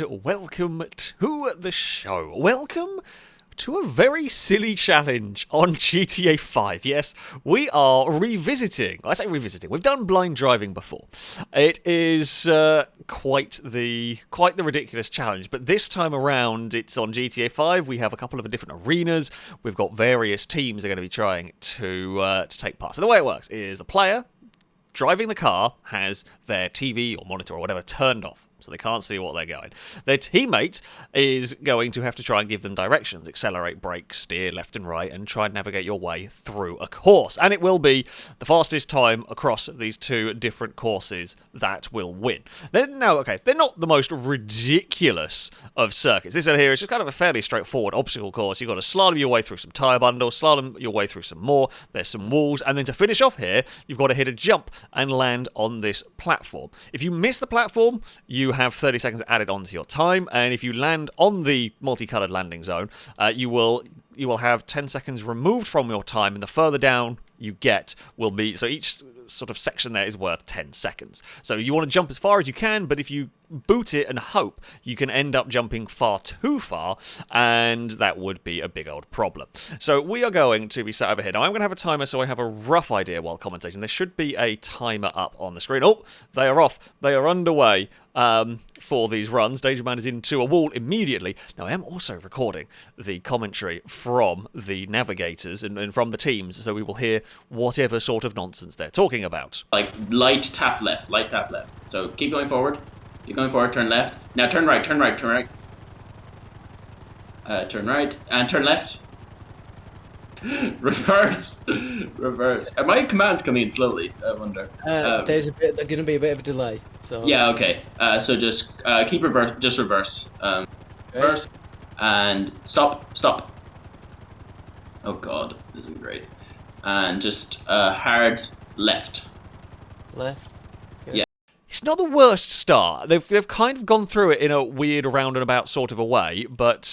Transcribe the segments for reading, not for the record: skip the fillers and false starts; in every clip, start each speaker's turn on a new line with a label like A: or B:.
A: welcome to the show. Welcome to a very silly challenge on GTA 5. Yes, we are revisiting. I say revisiting. We've done blind driving before. It is quite the ridiculous challenge, but this time around it's on GTA 5. We have a couple of different arenas. We've got various teams that are going to be trying to take part. So the way it works is the player driving the car has their TV or monitor or whatever turned off, so they can't see what they're going. Their teammate is going to have to try and give them directions, accelerate, brake, steer left and right, and try and navigate your way through a course. And it will be the fastest time across these two different courses that will win. They're not the most ridiculous of circuits. This one here is just kind of a fairly straightforward obstacle course. You've got to slalom your way through some tyre bundles, slalom your way through some more, there's some walls, and then to finish off here, you've got to hit a jump and land on this platform. If you miss the platform, you have 30 seconds added onto your time, and if you land on the multicoloured landing zone, you will have 10 seconds removed from your time, and the further down you get will be, so each sort of section there is worth 10 seconds. So you want to jump as far as you can, but if you boot it and hope, you can end up jumping far too far, and that would be a big old problem. So we are going to be sat over here. Now I'm going to have a timer so I have a rough idea while commentating. There should be a timer up on the screen. Oh, they are off. They are underway for these runs. Danger Man is into a wall immediately. Now I am also recording the commentary from the navigators and from the teams, so we will hear whatever sort of nonsense they're talking about.
B: Like light tap left. So keep going forward. Keep going forward, turn left. Now turn right. Turn right, and turn left. Reverse. Are my commands coming in slowly? I wonder.
C: There's going to be a bit of a delay. So
B: yeah, okay. So just keep reverse. Just reverse. Reverse and stop. Oh god, this isn't great. And just hard left.
C: Left.
A: It's not the worst start. They've kind of gone through it in a weird roundabout sort of a way, but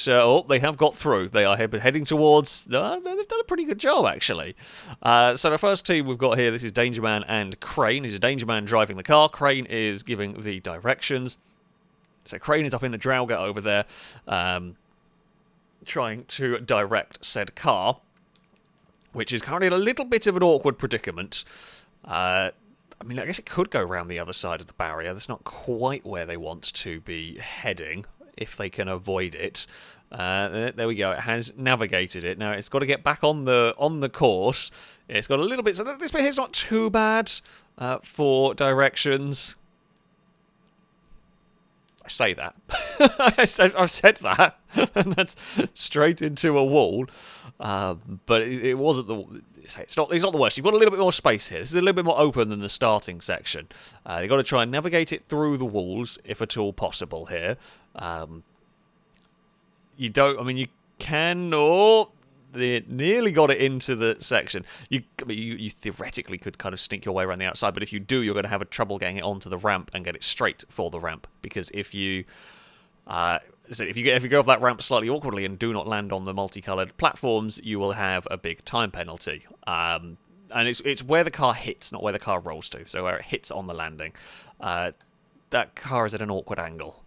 A: they have got through. They are heading towards... they've done a pretty good job, actually. So the first team we've got here, this is Danger Man and Crane. He's a Danger Man driving the car. Crane is giving the directions. So Crane is up in the Drauga over there, trying to direct said car, which is currently in a little bit of an awkward predicament. I mean, I guess it could go around the other side of the barrier. That's not quite where they want to be heading, if they can avoid it. There we go. It has navigated it. Now, it's got to get back on the course. It's got a little bit... So this bit here's not too bad for directions. I say that. I've said that. And that's straight into a wall. But it wasn't the... It's not the worst. You've got a little bit more space here. This is a little bit more open than the starting section. You've got to try and navigate it through the walls, if at all possible here. You can... Oh, they nearly got it into the section. You theoretically could kind of sneak your way around the outside, but if you do, you're going to have trouble getting it onto the ramp and get it straight for the ramp. Because if you... if you go off that ramp slightly awkwardly and do not land on the multicoloured platforms, you will have a big time penalty. And it's where the car hits, not where the car rolls to. So where it hits on the landing. That car is at an awkward angle.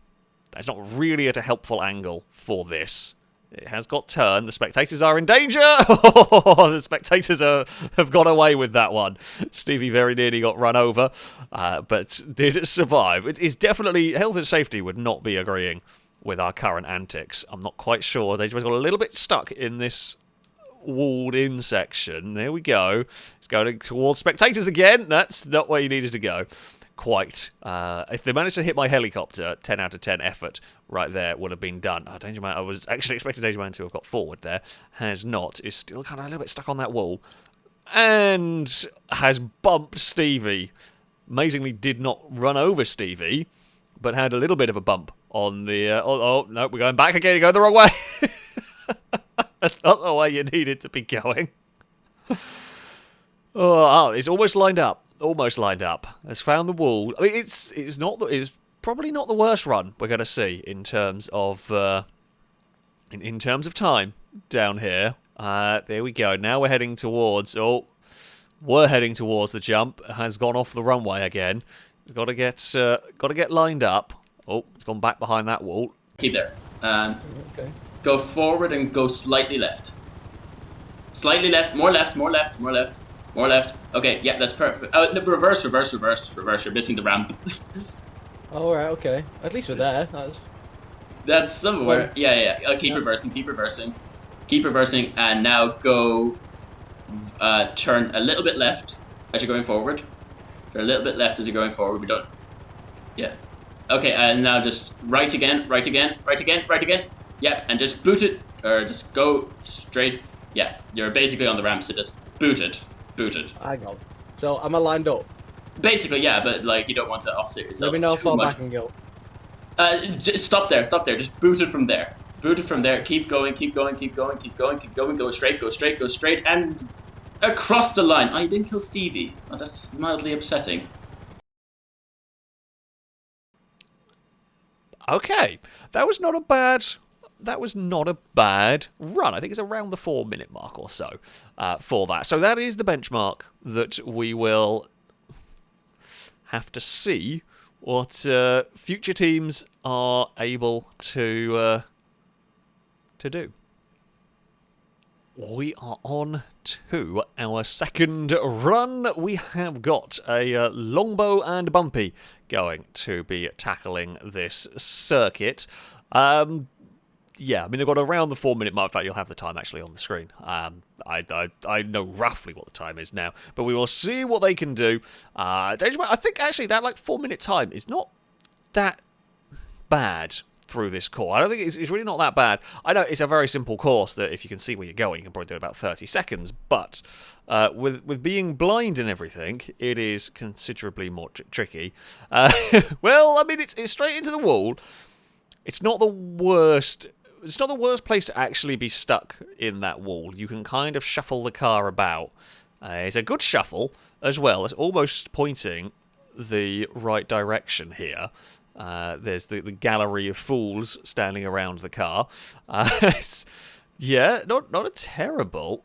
A: That's not really at a helpful angle for this. It has got turned. The spectators are in danger. The spectators have got away with that one. Stevie very nearly got run over, but did survive. It is definitely... Health and safety would not be agreeing with our current antics. I'm not quite sure. They just got a little bit stuck in this walled-in section. There we go. It's going towards spectators again. That's not where you needed to go. Quite. If they managed to hit my helicopter, 10 out of 10 effort right there would have been done. Oh, Danger Man, I was actually expecting Danger Man to have got forward there. Has not. Is still kind of a little bit stuck on that wall. And has bumped Stevie. Amazingly did not run over Stevie, but had a little bit of a bump on the... no, we're going back again. You're going the wrong way. That's not the way you needed to be going. Oh, it's almost lined up. Almost lined up. Has found the wall. I mean, it's probably not the worst run we're going to see in terms of in terms of time down here. There we go. Now we're heading towards. We're heading towards the jump. Has gone off the runway again. Got to get lined up. Oh, it's gone back behind that wall.
B: Keep there.
C: Okay.
B: Go forward and go slightly left. Slightly left. More left. More left. More left. More left. Okay, yeah, that's perfect. Oh, no, reverse, reverse, reverse, reverse. You're missing the ramp.
C: All right. Okay. At least we're there.
B: That's somewhere. Yeah. Keep reversing. Keep reversing. Keep reversing, and now go. Turn a little bit left as you're going forward. Turn a little bit left as you're going forward. We don't. Yeah. Okay, and now just right again, right again, right again, right again. Yep, and just boot it, or just go straight. Yeah, you're basically on the ramp, so just boot it. Boot it.
C: Hang on. So am I lined up?
B: Basically, yeah, but like you don't want to offset yourself.
C: Let me know
B: too
C: if I
B: much.
C: back and go.
B: Just stop there, stop there. Just boot it from there. Boot it from there. Keep going, keep going, keep going, keep going, keep going. Go straight, go straight, go straight, and across the line. Oh, you didn't kill Stevie. Oh, that's mildly upsetting.
A: Okay, that was not a bad. That was not a bad run. I think it's around the 4-minute mark or so for that. So that is the benchmark that we will have to see what future teams are able to do. We are on to our second run. We have got a Longbow and Bumpy going to be tackling this circuit. Yeah, I mean, they've got around the 4-minute mark. In fact, you'll have the time actually on the screen. I know roughly what the time is now, but we will see what they can do. I think actually that like 4-minute time is not that bad through this course. I don't think it's really not that bad. I know it's a very simple course that if you can see where you're going, you can probably do it about 30 seconds. But with being blind and everything, it is considerably more tricky. Well, I mean, it's straight into the wall. It's not the worst. It's not the worst place to actually be stuck in that wall. You can kind of shuffle the car about. It's a good shuffle as well. It's almost pointing the right direction here. There's the gallery of fools standing around the car. Yeah, not a terrible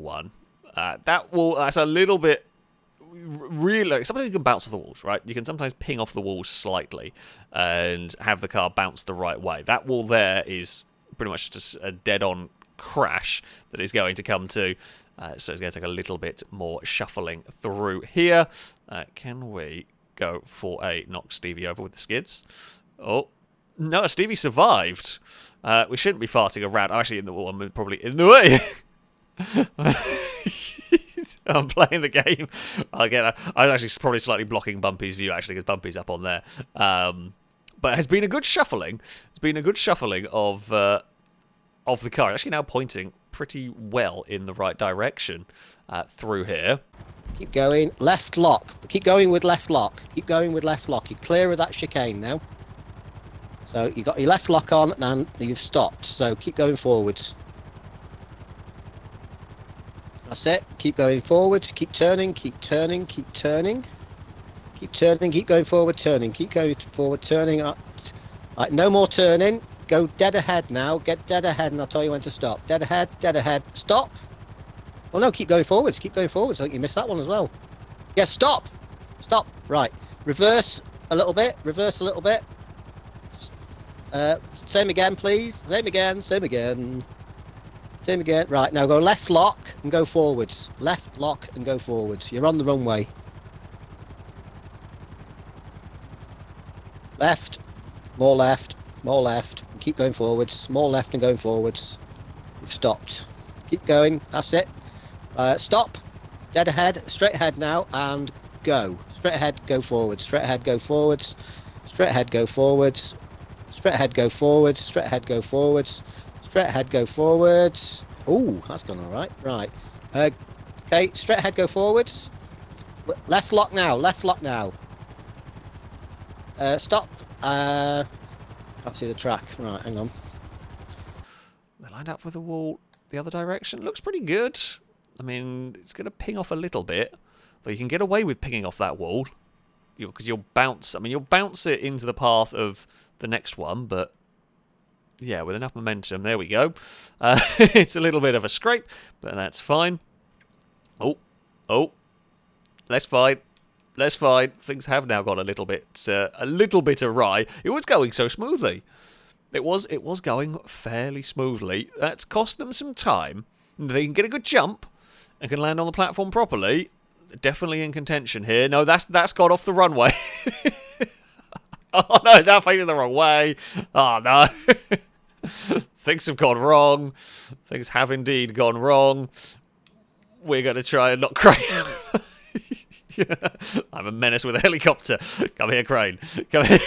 A: one. That's a little bit. Really, sometimes you can bounce off the walls, right? You can sometimes ping off the walls slightly and have the car bounce the right way. That wall there is pretty much just a dead-on crash that is going to come to. So it's going to take a little bit more shuffling through here. Can we go for a knock Stevie over with the skids? Oh, no, Stevie survived. We shouldn't be farting around. Actually, I'm probably in the way. I'm playing the game. Again, I'm actually probably slightly blocking Bumpy's view, actually, because Bumpy's up on there. But it has been a good shuffling. It's been a good shuffling of the car. Actually now pointing pretty well in the right direction through here.
C: Keep going. Left lock. Keep going with left lock. Keep going with left lock. You're clear of that chicane now. So you got your left lock on and you've stopped. So keep going forwards. That's it. Keep going forward. Keep turning. Keep turning. Keep turning. Keep turning. Keep going forward. Turning. Keep going forward. Turning. Right, no more turning. Go dead ahead now. Get dead ahead, and I'll tell you when to stop. Dead ahead. Dead ahead. Stop. Well, no. Keep going forwards. Keep going forwards. I think you missed that one as well. Yeah. Stop. Stop. Right. Reverse a little bit. Reverse a little bit. Same again, please. Same again. Same again. Same again. Right, now go left lock and go forwards. Left lock and go forwards. You're on the runway. Left. More left. More left. And keep going forwards. More left and going forwards. You've stopped. Keep going. That's it. Stop. Dead ahead. Straight ahead now and go. Straight ahead, go forwards. Straight ahead, go forwards. Straight ahead, go forwards. Straight ahead, go forwards. Straight ahead, go forwards. Straight ahead, go forwards. Ooh, that's gone all right. Right. Okay, straight ahead, go forwards. Left lock now. Left lock now. Stop. Can't see the track. Right, hang on.
A: They lined up with the wall the other direction. Looks pretty good. I mean, it's going to ping off a little bit, but you can get away with pinging off that wall because you'll bounce. I mean, you'll bounce it into the path of the next one, but yeah, with enough momentum, there we go. It's a little bit of a scrape, but that's fine. Oh, that's fine. that's fine. Things have now gone a little bit awry. It was going so smoothly. It was going fairly smoothly. That's cost them some time. They can get a good jump and can land on the platform properly. Definitely in contention here. No, that's got off the runway. Oh no, it's now facing the wrong way. Oh no. Things have gone wrong. Things have indeed gone wrong. We're going to try and knock Crane. I'm a menace with a helicopter. Come here, Crane. Come here.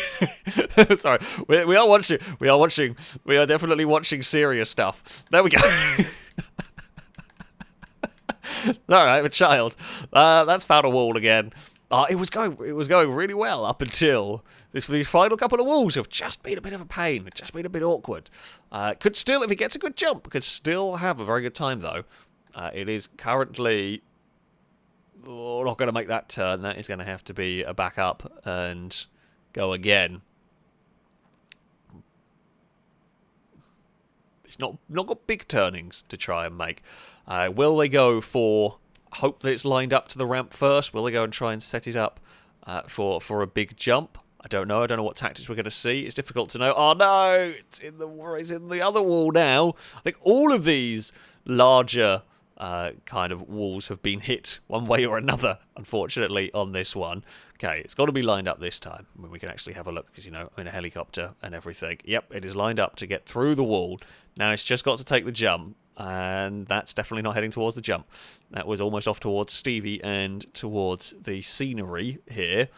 A: Sorry, we are watching. We are definitely watching serious stuff. There we go. All right, I'm a child. That's found a wall again. It was going really well up until these final couple of walls have just been a bit of a pain. It's just been a bit awkward. Could still, if he gets a good jump, could still have a very good time though. It is currently not going to make that turn. That is going to have to be a back up and go again. It's not got big turnings to try and make. Will they go for... hope that it's lined up to the ramp first? Will they go and try and set it up for a big jump? I don't know. I don't know what tactics we're going to see. It's difficult to know. Oh no! It's in the other wall now. I think all of these larger kind of walls have been hit one way or another, unfortunately, on this one. Okay, it's got to be lined up this time. I mean, we can actually have a look because, you know, I'm in a helicopter and everything. Yep, it is lined up to get through the wall. Now it's just got to take the jump. And that's definitely not heading towards the jump. That was almost off towards Stevie and towards the scenery here.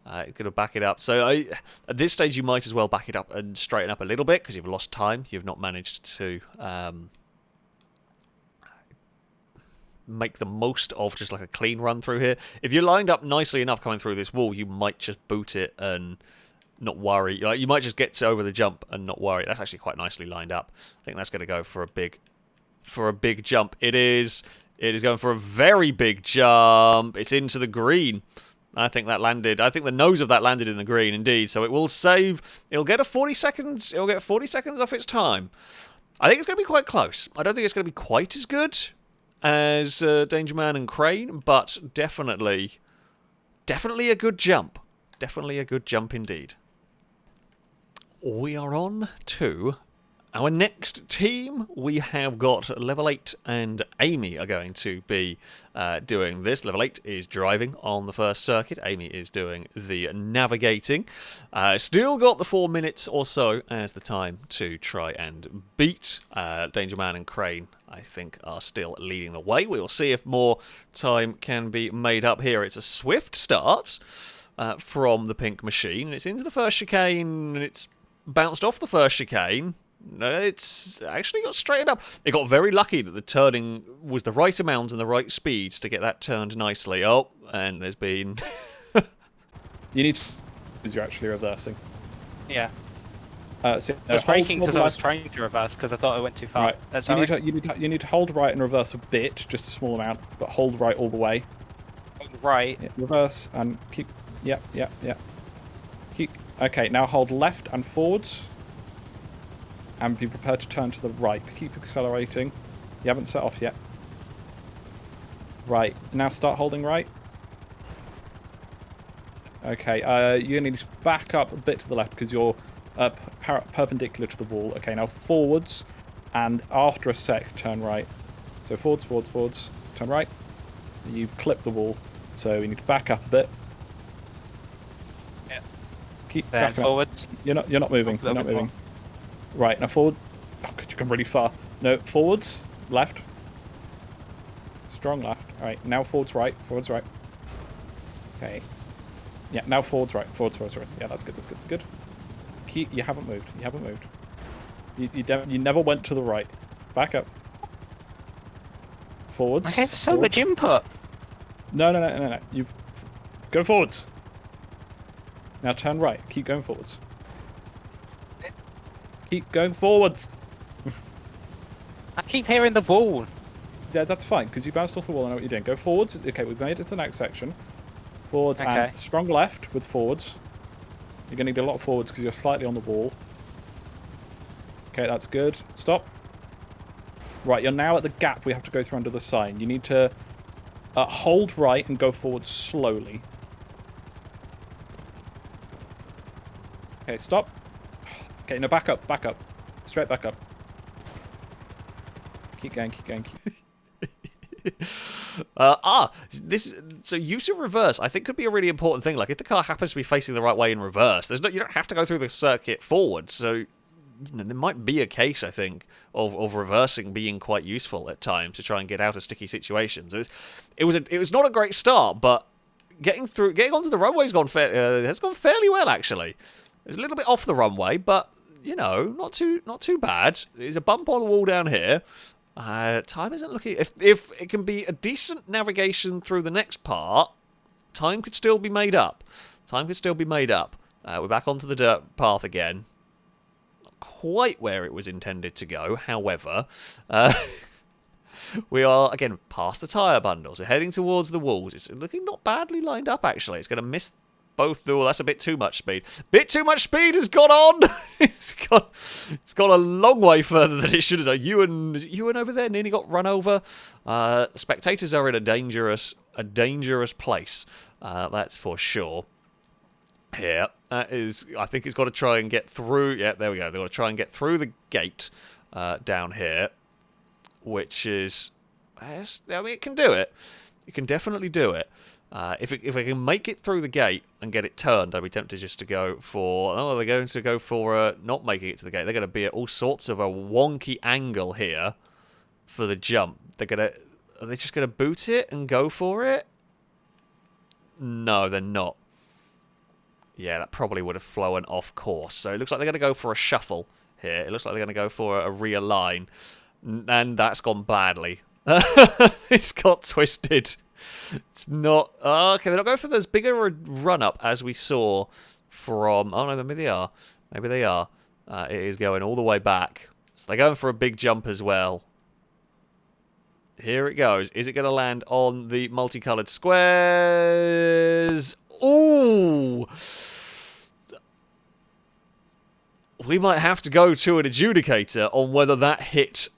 A: Going to back it up. So at this stage, you might as well back it up and straighten up a little bit because you've lost time. You've not managed to make the most of just like a clean run through here. If you're lined up nicely enough coming through this wall, you might just boot it and not worry. Like, you might just get over the jump and not worry. That's actually quite nicely lined up. I think that's going to go for a big jump. It is going for a very big jump. It's into the green. I think that landed. I think the nose of that landed in the green indeed. So it will save. It'll get 40 seconds. It'll get 40 seconds off its time. I think it's going to be quite close. I don't think it's going to be quite as good as Danger Man and Crane, but definitely a good jump. Definitely a good jump indeed. We are on to our next team. We have got Level 8 and Amy are going to be doing this. Level 8 is driving on the first circuit. Amy is doing the navigating. Still got the 4 minutes or so as the time to try and beat. Danger Man and Crane, I think, are still leading the way. We will see if more time can be made up here. It's a swift start from the pink machine. It's into the first chicane, and it's bounced off the first chicane. No, it's actually got straightened up. It got very lucky that the turning was the right amount and the right speeds to get that turned nicely. Oh, and there's been...
D: You need to... because you're actually reversing.
E: Yeah.
D: So,
E: I was braking because I was trying to reverse because I thought I went too far.
D: Right.
E: That's
D: you need to hold right and reverse a bit, just a small amount, but hold right all the way.
E: Right.
D: Yeah, reverse and keep... Yep. Keep... Okay, now hold left and forwards. And be prepared to turn to the right. Keep accelerating. You haven't set off yet. Right. Now start holding right. Okay. You're going to need to back up a bit to the left because you're perpendicular to the wall. Okay. Now forwards, and after a sec, turn right. So forwards. Turn right. You've clipped the wall, so you need to back up a bit.
E: Yeah.
D: Keep
E: then
D: backing
E: forwards.
D: up. You're not moving. You're not moving. Right, now forward. Oh, God, you come really far. No, forwards, left. Strong left. Alright, now forwards right. Okay. Yeah, now forwards right. Forwards. Yeah, that's good. You haven't moved. You never went to the right. Back up. Forwards.
E: I gave so much input.
D: No. You go forwards. Now turn right. Keep going forwards. Keep going forwards.
E: I keep hearing the wall.
D: Yeah, that's fine, because you bounced off the wall. I know what you're doing. Go forwards. Okay, we've made it to the next section. Forwards and strong left with forwards. You're going to need a lot of forwards because you're slightly on the wall. Okay, that's good. Stop. Right, you're now at the gap we have to go through under the sign. You need to hold right and go forward slowly. Okay, stop. Okay, no, back up. Straight back up. Keep going.
A: So use of reverse, I think, could be a really important thing. Like, if the car happens to be facing the right way in reverse, you don't have to go through the circuit forward. So there might be a case, I think, of reversing being quite useful at times to try and get out of sticky situations. It was not a great start, but getting onto the runway has gone fairly well, actually. It's a little bit off the runway, but not too bad. There's a bump on the wall down here. Time isn't looking... If it can be a decent navigation through the next part, time could still be made up. We're back onto the dirt path again. Not quite where it was intended to go, however. We are, again, past the tyre bundles. We're heading towards the walls. It's looking not badly lined up, actually. It's going to miss both. Oh, that's a bit too much speed. Bit too much speed has gone on. It's gone a long way further than it should have done. Ewan over there nearly got run over. Spectators are in a dangerous place. That's for sure. Here, that is. I think it's got to try and get through. Yeah, there we go. They've got to try and get through the gate down here, which is. I mean, it can do it. It can definitely do it. If I can make it through the gate and get it turned, I'd be tempted just to go for... Oh, they're going to go for not making it to the gate. They're going to be at all sorts of a wonky angle here for the jump. Are they just going to boot it and go for it? No, they're not. Yeah, that probably would have flown off course. So it looks like they're going to go for a shuffle here. It looks like they're going to go for a realign. And that's gone badly. It's got twisted. It's not... Oh, okay, they're not going for those bigger run-up as we saw from... Oh, no, maybe they are. It is going all the way back. So they're going for a big jump as well. Here it goes. Is it going to land on the multicoloured squares? Ooh! We might have to go to an adjudicator on whether that hit...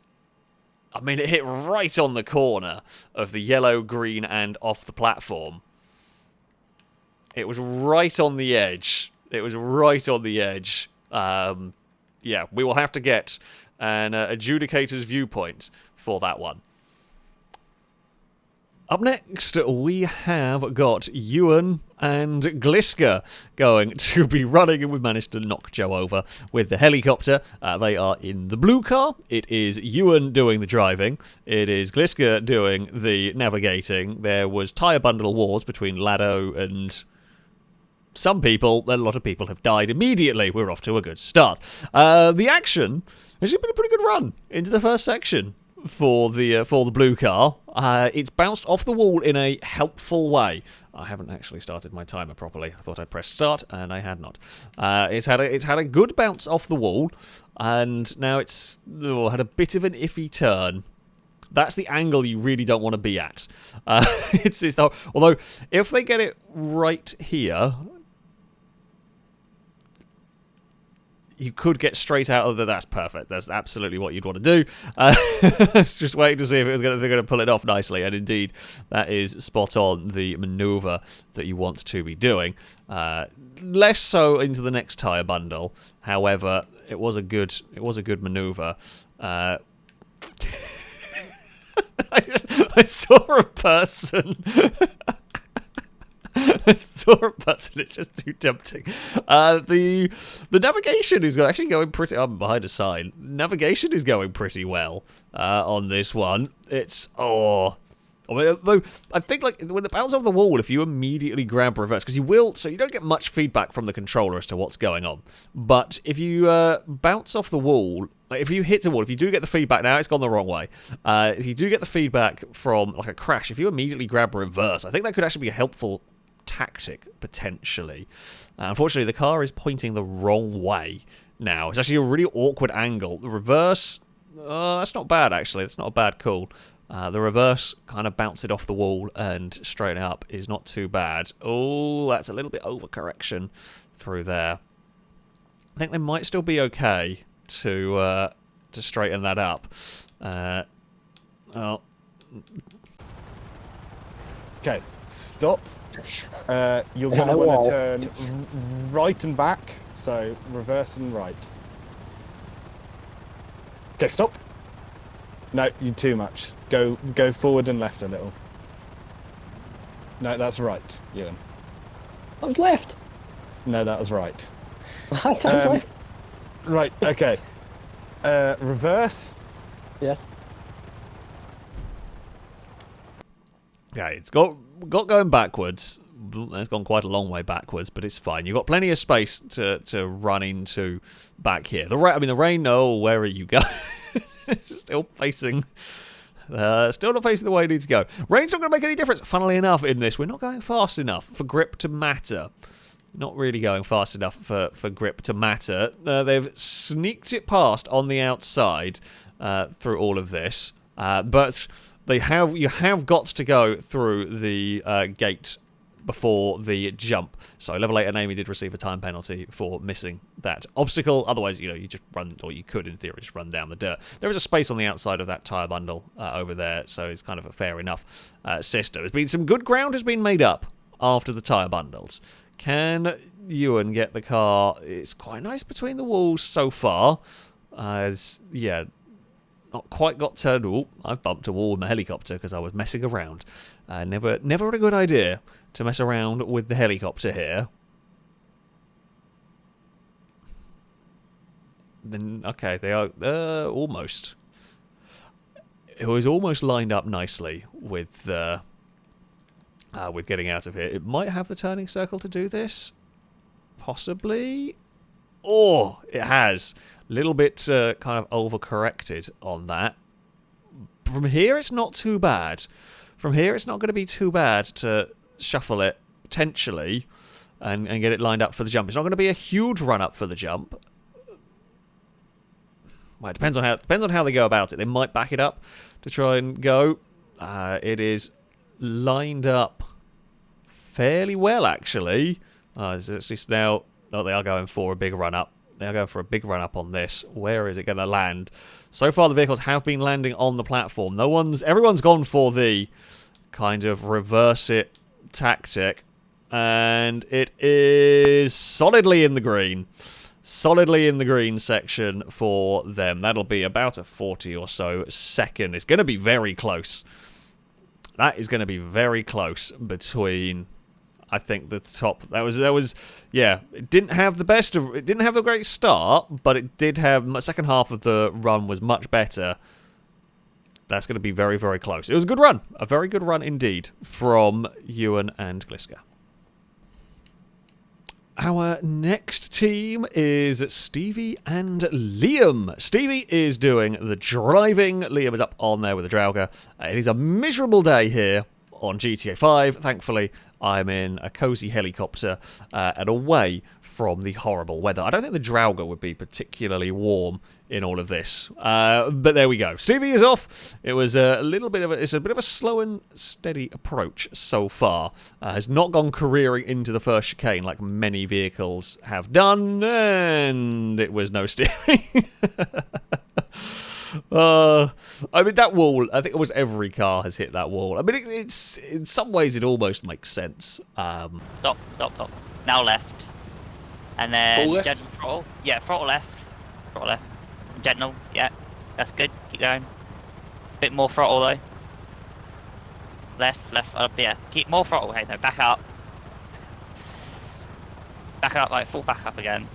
A: I mean, it hit right on the corner of the yellow, green, and off the platform. It was right on the edge. Yeah, we will have to get an adjudicator's viewpoint for that one. Up next, we have got Ewan and Gliska going to be running, and we've managed to knock Joe over with the helicopter. They are in the blue car. It is Ewan doing the driving. It is Gliska doing the navigating. There was tyre bundle wars between Lado and some people. A lot of people have died immediately. We're off to a good start. The action has been a pretty good run into the first section for the blue car. It's bounced off the wall in a helpful way. I haven't actually started my timer properly. I thought I pressed start, and I had not. It's had a good bounce off the wall, and now it's had a bit of an iffy turn. That's the angle you really don't want to be at. Although if they get it right here, you could get straight out of that's perfect. That's absolutely what you'd want to do. Let's just wait to see if they're going to pull it off nicely. And indeed, that is spot on the manoeuvre that you want to be doing. Less so into the next tyre bundle. However, it was a good manoeuvre. I saw a person. It's just too tempting. The navigation is actually going pretty... I'm behind a sign. Navigation is going pretty well on this one. It's... Oh... I mean, though, I think like when it bounces off the wall, if you immediately grab reverse, because you will, so you don't get much feedback from the controller as to what's going on. But if you bounce off the wall, like if you hit the wall, if you do get the feedback, now it's gone the wrong way. If you do get the feedback from like a crash, if you immediately grab reverse, I think that could actually be a helpful tactic potentially. Unfortunately, the car is pointing the wrong way now. It's actually a really awkward angle. The reverse, that's not bad actually. That's not a bad call. The reverse kind of bounce it off the wall and straighten up is not too bad. Oh, that's a little bit overcorrection through there. I think they might still be okay to straighten that up.
F: Okay, stop. You're going to want to turn right and back So reverse and right. Okay, stop. No, you too much. Go forward and left a little. No, that's right, Ewan.
G: I was left.
F: No, that was right.
G: I turned left.
F: Right, okay. Reverse.
G: Yes.
A: Yeah, it's got going backwards. It's gone quite a long way backwards, but it's fine. You've got plenty of space to run into back here. The rain. No, where are you going? Still facing. Still not facing the way it needs to go. Rain's not going to make any difference. Funnily enough, in this, we're not going fast enough for grip to matter. Not really going fast enough for grip to matter. They've sneaked it past on the outside through all of this, but you have got to go through the gate before the jump. So level 8 and Amy did receive a time penalty for missing that obstacle. Otherwise, you just run, or you could in theory just run down the dirt. There is a space on the outside of that tyre bundle over there, so it's kind of a fair enough system. There's been some good ground has been made up after the tyre bundles. Can Ewan get the car? It's quite nice between the walls so far. Yeah, not quite got turned. Oh, I've bumped a wall with my helicopter because I was messing around. Never a good idea to mess around with the helicopter here. Then okay, they are almost. It was almost lined up nicely with getting out of here. It might have the turning circle to do this, possibly. Oh, it has. A little bit kind of overcorrected on that. From here, it's not too bad. From here, it's not going to be too bad to shuffle it, potentially, and get it lined up for the jump. It's not going to be a huge run-up for the jump. Well, it depends on how they go about it. They might back it up to try and go. It is lined up fairly well, actually. It's just now... Oh, they are going for a big run-up. They are going for a big run-up on this. Where is it going to land? So far, the vehicles have been landing on the platform. Everyone's gone for the kind of reverse it tactic. And it is solidly in the green. Solidly in the green section for them. That'll be about a 40 or so second. It's going to be very close. That is going to be very close between... I think the top that was yeah. It didn't have the best of. It didn't have a great start, but it did have. The second half of the run was much better. That's going to be very, very close. It was a good run, a very good run indeed from Ewan and Gliska. Our next team is Stevie and Liam. Stevie is doing the driving. Liam is up on there with the Drauga. It is a miserable day here on GTA 5. Thankfully, I'm in a cozy helicopter and away from the horrible weather. I don't think the Drauga would be particularly warm in all of this, but there we go. Stevie is off. It was it's a bit of a slow and steady approach so far. Has not gone careering into the first chicane like many vehicles have done, and it was no steering. I mean, that wall, I think almost every car has hit that wall. I mean, it's in some ways it almost makes sense.
E: Stop. Now left. And then
G: Full left?
E: gentle throttle. Yeah, throttle left. Gentle, yeah. That's good. Keep going. Bit more throttle though. Left, up, yeah. Keep more throttle. Hey, no, back up. Back up, like full back up again.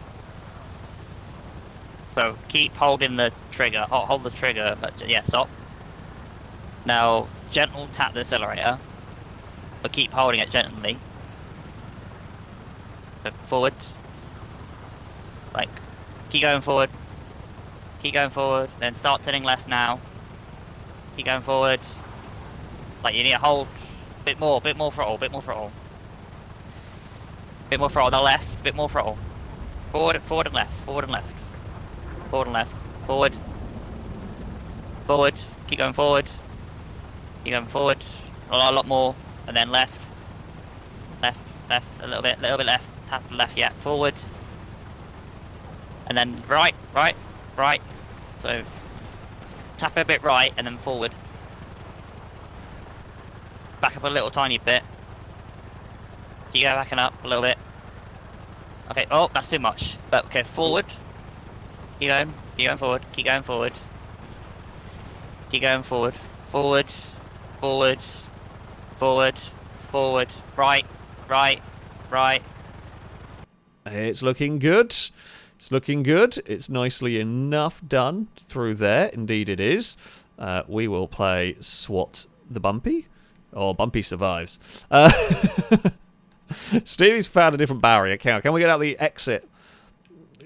E: So keep holding the trigger. Hold the trigger, but yeah, stop. Now, gentle tap the accelerator, but keep holding it gently. So forward. Like, keep going forward. Keep going forward. Then start turning left now. Keep going forward. Like you need to hold. Bit more throttle. Bit more throttle on the left. Bit more throttle. Forward and left. Forward and left. Forward. Keep going forward. A lot more. And then left. A little bit left. Tap the left. Yeah. Forward. And then right. So tap a bit right and then forward. Back up a little tiny bit. Keep backing up a little bit. Okay, oh, that's too much. But, okay, forward. Keep going forward, keep going forward. Keep going forward. Forward, forward, forward, forward. Right, right, right.
A: It's looking good. It's looking good. It's nicely enough done through there. Indeed it is. We will play SWAT the Bumpy. Or Bumpy survives. Stevie's found a different barrier. Can we get out the exit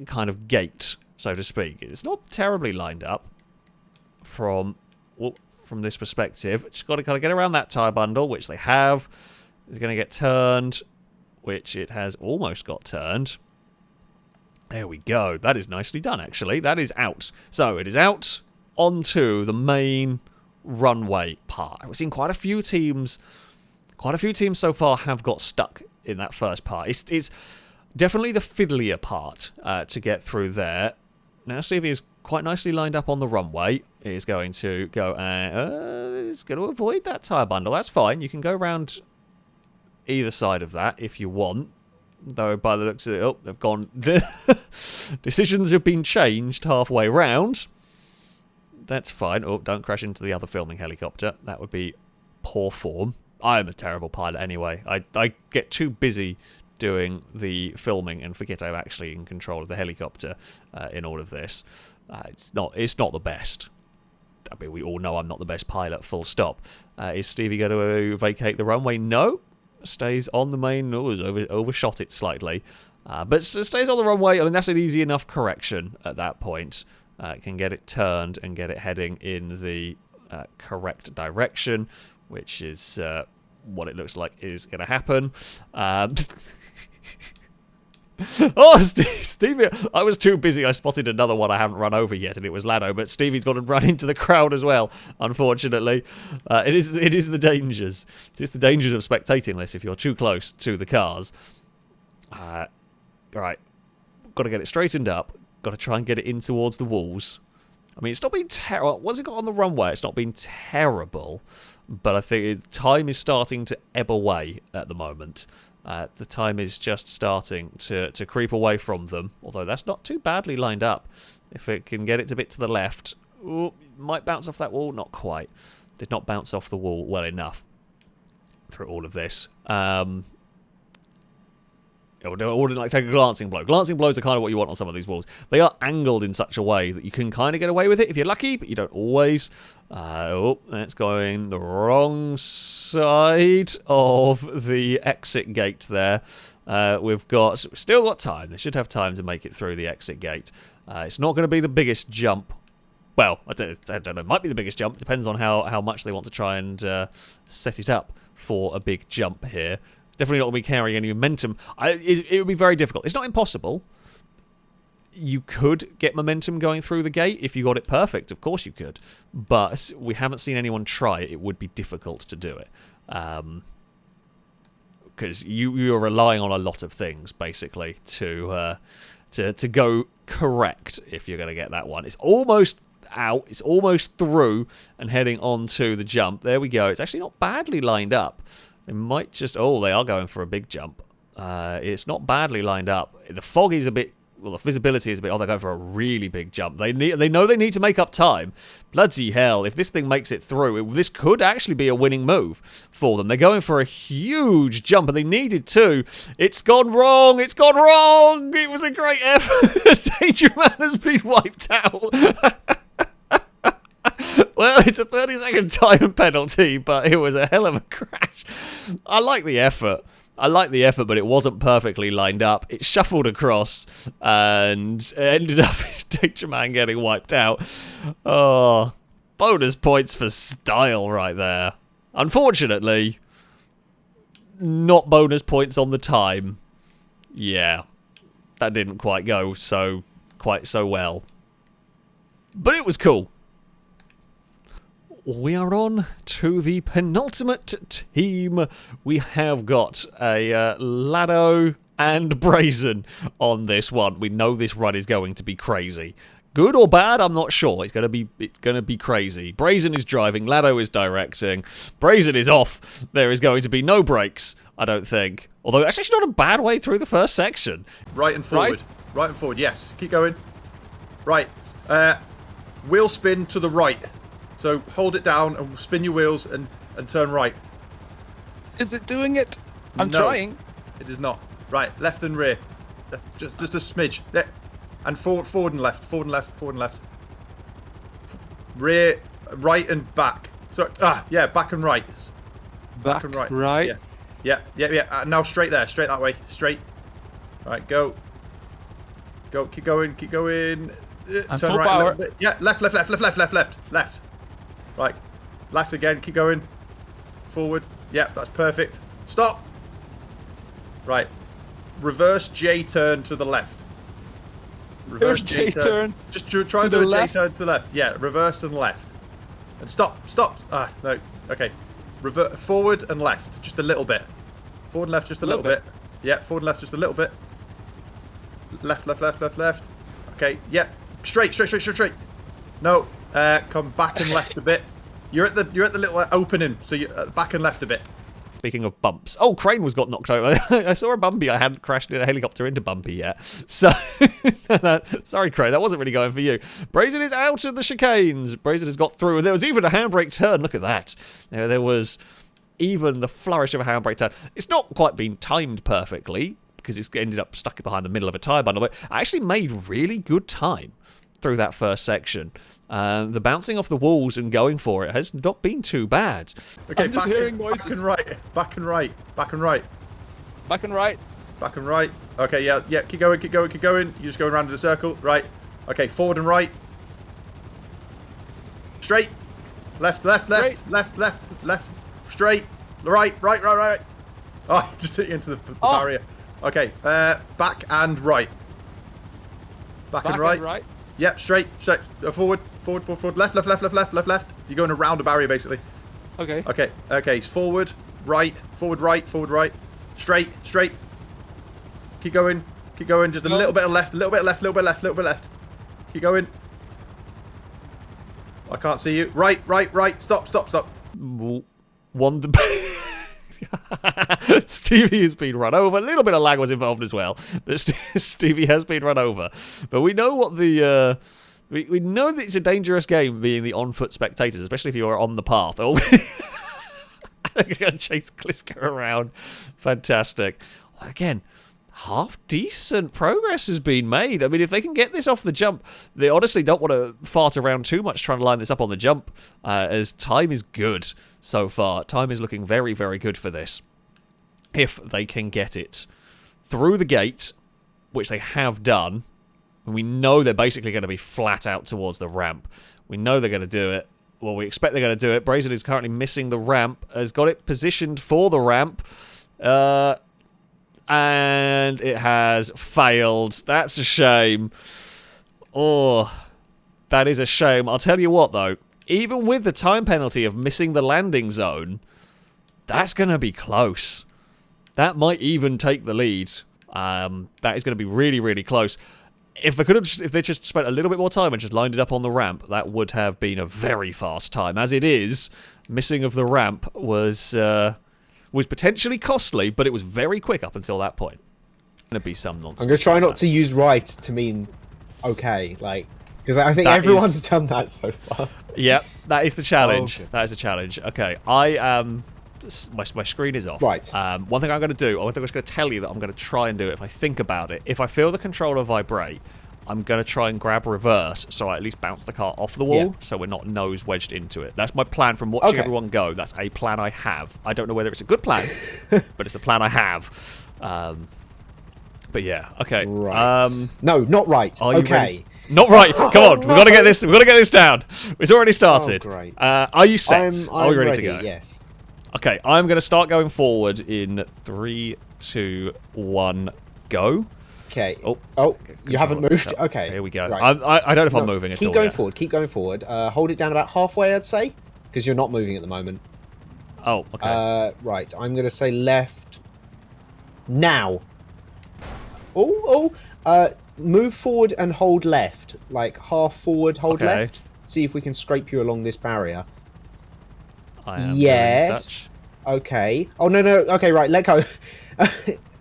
A: kind of gate, so to speak? It's not terribly lined up from this perspective. Just got to kind of get around that tyre bundle, which they have. It's going to get turned, which it has almost got turned. There we go. That is nicely done, actually. That is out. So it is out onto the main runway part. We've seen quite a few teams so far have got stuck in that first part. It's definitely the fiddlier part to get through there. Now Stevie is quite nicely lined up on the runway. He's going to go it's going to avoid that tyre bundle. That's fine. You can go around either side of that if you want. Though by the looks of it, oh, they've gone. Decisions have been changed halfway round. That's fine. Oh, don't crash into the other filming helicopter. That would be poor form. I'm a terrible pilot anyway. I get too busy doing the filming and forget I'm actually in control of the helicopter in all of this. It's not the best. I mean, we all know I'm not the best pilot, full stop. Is Stevie going to vacate the runway? No. Stays on the main. Oh, overshot it slightly. But stays on the runway. I mean, that's an easy enough correction at that point. Can get it turned and get it heading in the correct direction, which is what it looks like is going to happen. Oh, Stevie, I was too busy. I spotted another one I haven't run over yet, and it was Lado, but Stevie's gone and run into the crowd as well, unfortunately. It is the dangers. It's the dangers of spectating this if you're too close to the cars. Right. Got to get it straightened up. Got to try and get it in towards the walls. I mean, it's not been terrible. Once it got on the runway, it's not been terrible. But I think time is starting to ebb away at the moment. The time is just starting to creep away from them. Although that's not too badly lined up. If it can get it a bit to the left. Ooh, might bounce off that wall. Not quite. Did not bounce off the wall well enough through all of this. I wouldn't like take a glancing blow. Glancing blows are kind of what you want on some of these walls. They are angled in such a way that you can kind of get away with it if you're lucky, but you don't always. Oh, that's going the wrong side of the exit gate there. We've still got time. They should have time to make it through the exit gate. It's not going to be the biggest jump. Well, I don't know. It might be the biggest jump. Depends on how much they want to try and set it up for a big jump here. Definitely not going to be carrying any momentum. It would be very difficult. It's not impossible. You could get momentum going through the gate if you got it perfect. Of course you could. But we haven't seen anyone try it. It would be difficult to do it. Because you're relying on a lot of things, basically, to go correct if you're going to get that one. It's almost out. It's almost through and heading onto the jump. There we go. It's actually not badly lined up. They might just... Oh, they are going for a big jump. It's not badly lined up. The fog is a bit... Well, the visibility is a bit... Oh, they're going for a really big jump. They know they need to make up time. Bloody hell. If this thing makes it through, this could actually be a winning move for them. They're going for a huge jump, and they needed to. It's gone wrong. It's gone wrong. It was a great effort. Danger Man has been wiped out. Well, it's a 30-second time penalty, but it was a hell of a crash. I like the effort. But it wasn't perfectly lined up. It shuffled across and ended up Danger Man getting wiped out. Oh, bonus points for style right there. Unfortunately, not bonus points on the time. Yeah, that didn't quite go quite so well. But it was cool. We are on to the penultimate team. We have got a Lado and Brazen on this one. We know this run is going to be crazy. Good or bad, I'm not sure. It's gonna be crazy. Brazen is driving, Lado is directing. Brazen is off. There is going to be no brakes, I don't think. Although it's actually not a bad way through the first section.
H: Right and forward. Right and forward, yes. Keep going. Right. Wheel spin to the right. So hold it down and spin your wheels and turn right.
I: Is it doing it? I'm
H: No,
I: trying.
H: It is not. Right, left and rear. Just a smidge. There. And forward and left. Forward and left. Forward and left. Rear, right and back. Sorry. Yeah, back and right.
I: Back
H: and right.
I: right.
H: Yeah. Now straight there. Straight that way. Straight. Right, go. Go. Keep going. Keep going.
I: I'm
H: Turn
I: full
H: right
I: power.
H: a little bit. Yeah, left. Left. Right. Left again. Keep going. Forward. Yeah, that's perfect. Stop. Right. Reverse J turn to the left.
I: Reverse J turn.
H: Just try
I: to
H: and
I: the
H: do a J
I: left.
H: turn to the left. Yeah, reverse and left. And stop. No. Okay. Forward and left. Just a little bit. Forward and left just a little bit. Yeah, forward and left just a little bit. Left. Okay, yeah. Straight. No. Come back and left a bit. You're at the little opening, so you're back and left a bit.
A: Speaking of bumps. Oh, Crane got knocked over. I saw a Bumpy. I hadn't crashed in a helicopter into Bumpy yet. So, sorry, Crane. That wasn't really going for you. Brazen is out of the chicanes. Brazen has got through. There was even a handbrake turn. Look at that. There was even the flourish of a handbrake turn. It's not quite been timed perfectly because it's ended up stuck behind the middle of a tyre bundle. But I actually made really good time through that first section. The bouncing off the walls and going for it has not been too bad.
H: Okay,
I: I'm just hearing noises.
H: Back and right. Back and right.
I: Back and right.
H: Back and right. Okay, yeah. Keep going. You're just going around in a circle. Right. Okay, forward and right. Straight. Left.
I: Straight.
H: Left. Straight. Right. Oh, I just hit you into the barrier. Okay, back and right. Back and right. Yep, straight. Forward. Left. You're going around a barrier, basically.
I: Okay.
H: Okay. Forward, right. Straight. Keep going. Just a little bit of left. Little bit left. Keep going. I can't see you. Right. Stop.
A: Stevie has been run over. A little bit of lag was involved as well, but Stevie has been run over. But we know what the we know that it's a dangerous game being the on-foot spectators, especially if you are on the path. Oh, I'm going to chase Kliska around. Fantastic. Again, half decent progress has been made. I mean, if they can get this off the jump, they honestly don't want to fart around too much trying to line this up on the jump, as time is good so far. Time is looking very, very good for this. If they can get it through the gate, which they have done, and we know they're basically going to be flat out towards the ramp. We know they're going to do it. Well, we expect they're going to do it. Brazen is currently missing the ramp, has got it positioned for the ramp. And it has failed. That's a shame. Oh, that is a shame. I'll tell you what, though. Even with the time penalty of missing the landing zone, that's going to be close. That might even take the lead. That is going to be really, really close. If they just spent a little bit more time and just lined it up on the ramp, that would have been a very fast time. As it is, missing of the ramp was potentially costly, but it was very quick up until that point. Going to be some nonsense.
F: I'm going to try not to use right to mean okay, because I think everyone's done that so far.
A: Yep, that is the challenge.
F: Oh, okay.
A: That is the challenge. Okay, I am. My screen is off.
F: Right.
A: One thing I'm going to do, I'm just going to tell you that I'm going to try and do it if I think about it. If I feel the controller vibrate, I'm going to try and grab reverse so I at least bounce the car off the wall so we're not nose wedged into it. That's my plan from watching everyone go. That's a plan I have. I don't know whether it's a good plan, but it's the plan I have. But yeah, okay.
F: Right. No, not right. Okay.
A: Not right. Come on, we've got to get this. We've got to get this down. It's already started.
F: Oh, great.
A: Are you set? Are we ready to go?
F: Yes.
A: Okay, I'm going to start going forward in 3, 2, 1, go.
F: Okay.
A: Oh,
F: you haven't moved? Okay.
A: Here we go.
F: Right.
A: I don't know if I'm moving at all.
F: Keep going forward. Hold it down about halfway, I'd say, because you're not moving at the moment.
A: Oh, okay.
F: Right, I'm going to say left now. Move forward and hold left, like half forward, hold
A: Okay.
F: left. See if we can scrape you along this barrier.
A: I am doing
F: Yes.
A: such.
F: Okay. Oh no. Okay. Right. Let go.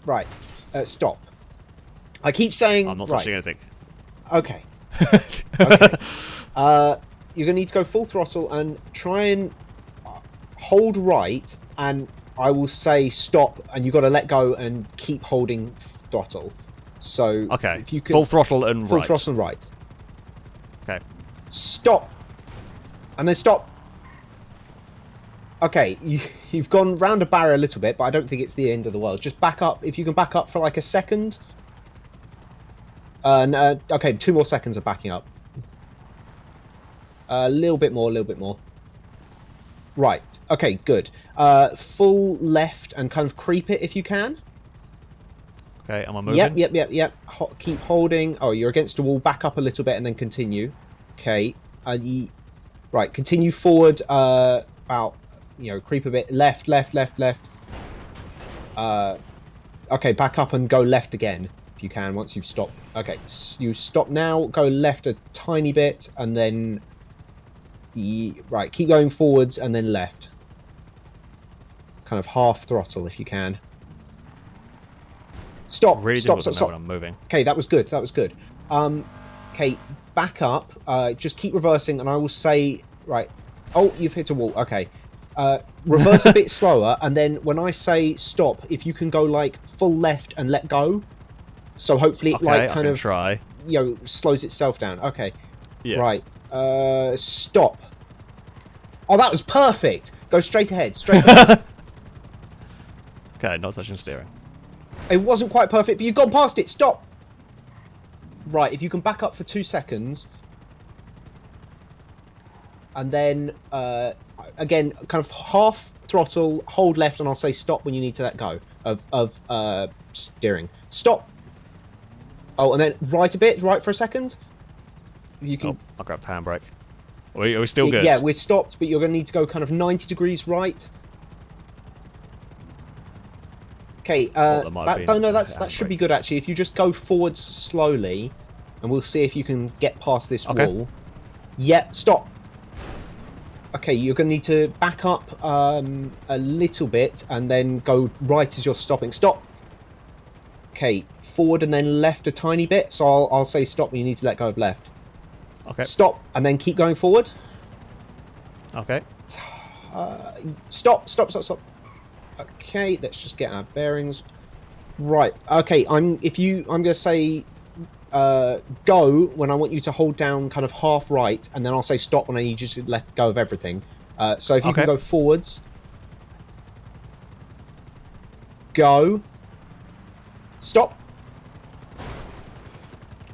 F: Right. Stop. I keep saying.
A: I'm not
F: right.
A: touching anything.
F: Okay. Okay. You're gonna need to go full throttle and try and hold right, and I will say stop, and you got to let go and keep holding throttle. So
A: Okay.
F: if you can
A: Full throttle and
F: full
A: right.
F: throttle and right.
A: Okay.
F: Stop, and then stop. Okay, you've gone round a barrier a little bit, but I don't think it's the end of the world. Just back up. If you can back up for like a second. Okay, 2 more seconds of backing up. A little bit more, a little bit more. Right. Okay, good. Full left and kind of creep it if you can.
A: Okay, am I moving?
F: Yep. Keep holding. Oh, you're against the wall. Back up a little bit and then continue. Okay. Right, continue forward. About, creep a bit. Left. Okay, back up and go left again if you can once you've stopped. Okay, you stop now. Go left a tiny bit and then... Right, keep going forwards and then left. Kind of half throttle if you can. Stop.
A: Really
F: Stop.
A: difficult to know when I'm moving.
F: Okay, that was good. Okay, back up. Just keep reversing, and I will say, right. Oh, you've hit a wall. Okay. Reverse a bit slower, and then when I say stop, if you can go like full left and let go, so hopefully
A: Okay,
F: like
A: I
F: kind
A: can
F: of
A: try.
F: slows itself down. Okay.
A: Yeah.
F: Right. Stop. Oh, that was perfect. Go straight ahead. Straight ahead.
A: Okay, not touching steering.
F: It wasn't quite perfect, but you've gone past it. Stop. Right, if you can back up for 2 seconds. And then, again, kind of half throttle, hold left, and I'll say stop when you need to let go of steering. Stop. Oh, and then right a bit, right for a second. You can...
A: Oh, I'll grab the handbrake. Are we still good?
F: Yeah, we're stopped, but you're going to need to go kind of 90 degrees right. Okay, that should be good actually. If you just go forwards slowly, and we'll see if you can get past this wall. Yep, stop. Okay, you're going to need to back up a little bit, and then go right as you're stopping. Stop. Okay, forward and then left a tiny bit. So I'll say stop when you need to let go of left.
A: Okay.
F: Stop, and then keep going forward.
A: Okay.
F: Stop. Okay, let's just get our bearings. Right. Okay, I'm going to say go when I want you to hold down kind of half right, and then I'll say stop when I need you to let go of everything. So if you can go forwards. Go. Stop.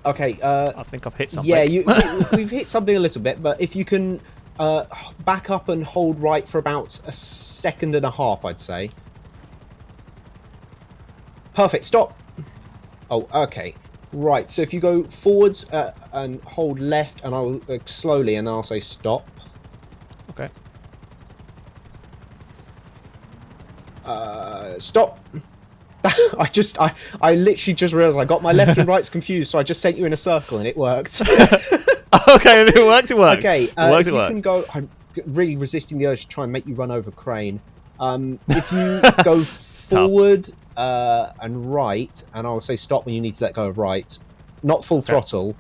F: Okay.
A: I think I've hit something.
F: Yeah, we've hit something a little bit, but if you can back up and hold right for about a second and a half, I'd say. Perfect. Stop. Oh, okay. Right. So if you go forwards and hold left, and I'll slowly, and I'll say stop.
A: Okay.
F: Stop. I literally just realised I got my left and rights confused, so I just sent you in a circle and it worked.
A: Okay, it works.
F: Okay,
A: it works.
F: you can go. I'm really resisting the urge to try and make you run over Crane. If you go forward and right, and I'll say stop when you need to let go of right, not full throttle.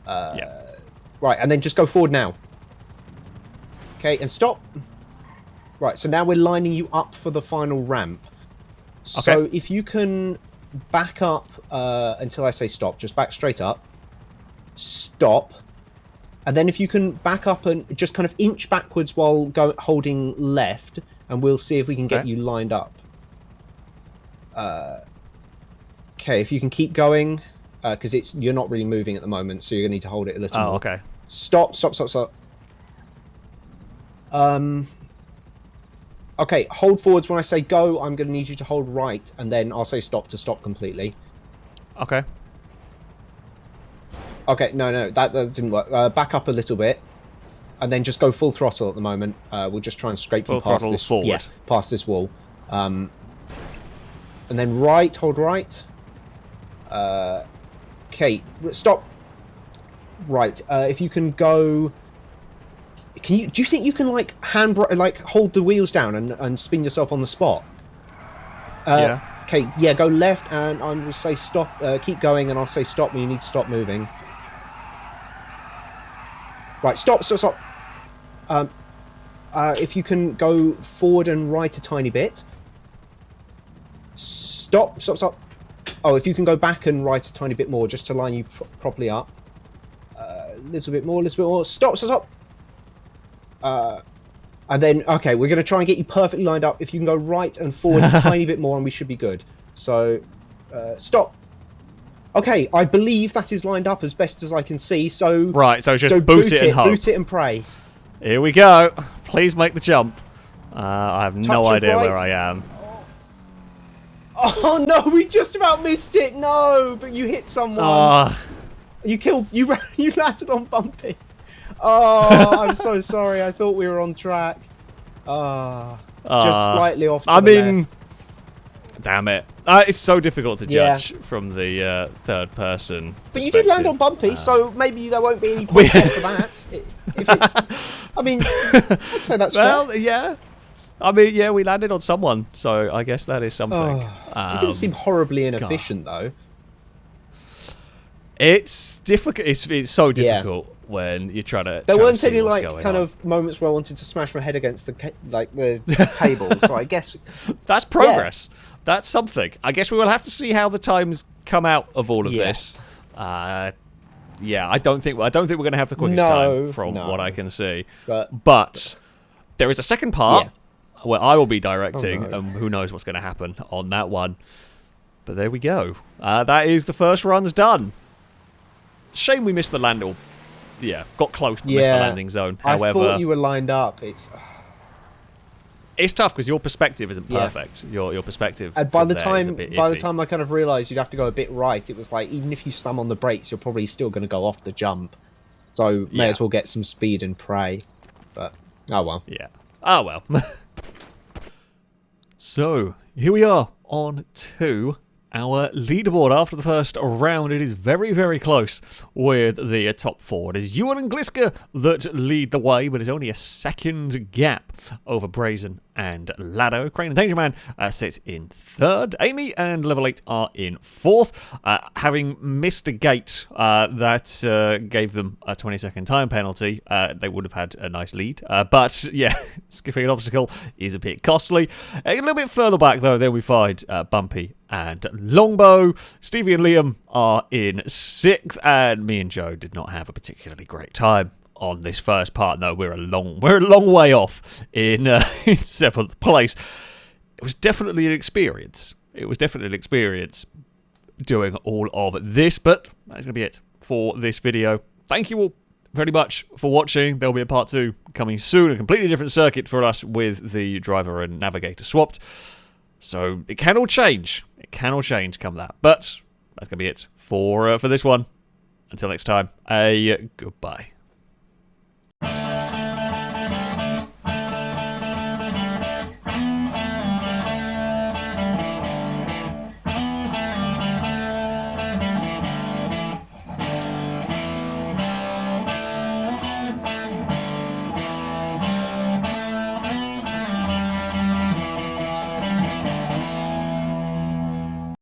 F: Right, and then just go forward now. Okay, and stop. Right, so now we're lining you up for the final ramp. So if you can back up until I say stop, just back straight up. Stop. And then if you can back up and just kind of inch backwards while holding left, and we'll see if we can get you lined up. Okay, if you can keep going, because you're not really moving at the moment, so you're going to need to hold it a little more.
A: Okay.
F: Stop. Okay, hold forwards when I say go. I'm going to need you to hold right, and then I'll say stop to stop completely.
A: Okay.
F: Okay, no, that didn't work. Back up a little bit, and then just go full throttle at the moment. We'll just try and scrape you past this.
A: Forward.
F: Yeah, past this wall. And then right, hold right. Okay, stop. Right, if you can go... Do you think you can, like, hold the wheels down and spin yourself on the spot?
A: Yeah.
F: Okay, yeah, go left, and I will say stop, keep going, and I'll say stop when you need to stop moving. Right, stop. If you can go forward and right a tiny bit. Stop. Oh, if you can go back and right a tiny bit more, just to line you properly up. A little bit more. Stop. And then, okay, we're going to try and get you perfectly lined up. If you can go right and forward a tiny bit more, and we should be good. So, stop. Okay, I believe that is lined up as best as I can see. So
A: right, so just boot it and hope.
F: Boot it and pray.
A: Here we go. Please make the jump. I have no idea where I am.
F: Oh no, we just about missed it. No, but you hit someone. You landed on Bumpy. Oh, I'm so sorry. I thought we were on track. Just slightly off. To the left.
A: Damn it. It's so difficult to judge from the third person.
F: But you did land on Bumpy, so maybe there won't be any points for that. If it's, I mean, I'd say that's fair.
A: Yeah. I mean, yeah, we landed on someone, so I guess that is something.
F: It didn't seem horribly inefficient, though.
A: It's difficult. It's so difficult when you try to.
F: There weren't any kind of moments where I wanted to smash my head against the table. So I guess
A: that's progress. Yeah. That's something. I guess we will have to see how the times come out of all of this. Yeah, I don't think we're going to have the quickest time from what I can see. But there is a second part where I will be directing, and who knows what's going to happen on that one. But there we go. That is the first run's done. Shame we missed the landing. Yeah, got close but missed the landing zone. However,
F: I thought you were lined up.
A: It's tough because your perspective isn't perfect. Your perspective.
F: And by the time I kind of realised you'd have to go a bit right, it was like even if you slam on the brakes, you're probably still going to go off the jump. So may as well get some speed and pray. But oh well.
A: Yeah. Oh well. So here we are on to our leaderboard after the first round. It is very, very close with the top four. It is Ewan and Gliska that lead the way, but it's only a second gap over Brazen and Lado. Crane and Danger Man sit in third. Amy and Level 8 are in fourth. Having missed a gate that gave them a 20-second time penalty, they would have had a nice lead. But yeah, skipping an obstacle is a bit costly. A little bit further back, though, there we find Bumpy and Longbow. Stevie and Liam are in sixth, and me and Joe did not have a particularly great time on this first part. No, we're a long way off in seventh place. It was definitely an experience. Doing all of this, but that's going to be it for this video. Thank you all very much for watching. There'll be a part 2 coming soon, a completely different circuit for us with the driver and navigator swapped. So it can all change. It can all change come that. But that's going to be it for this one. Until next time, goodbye.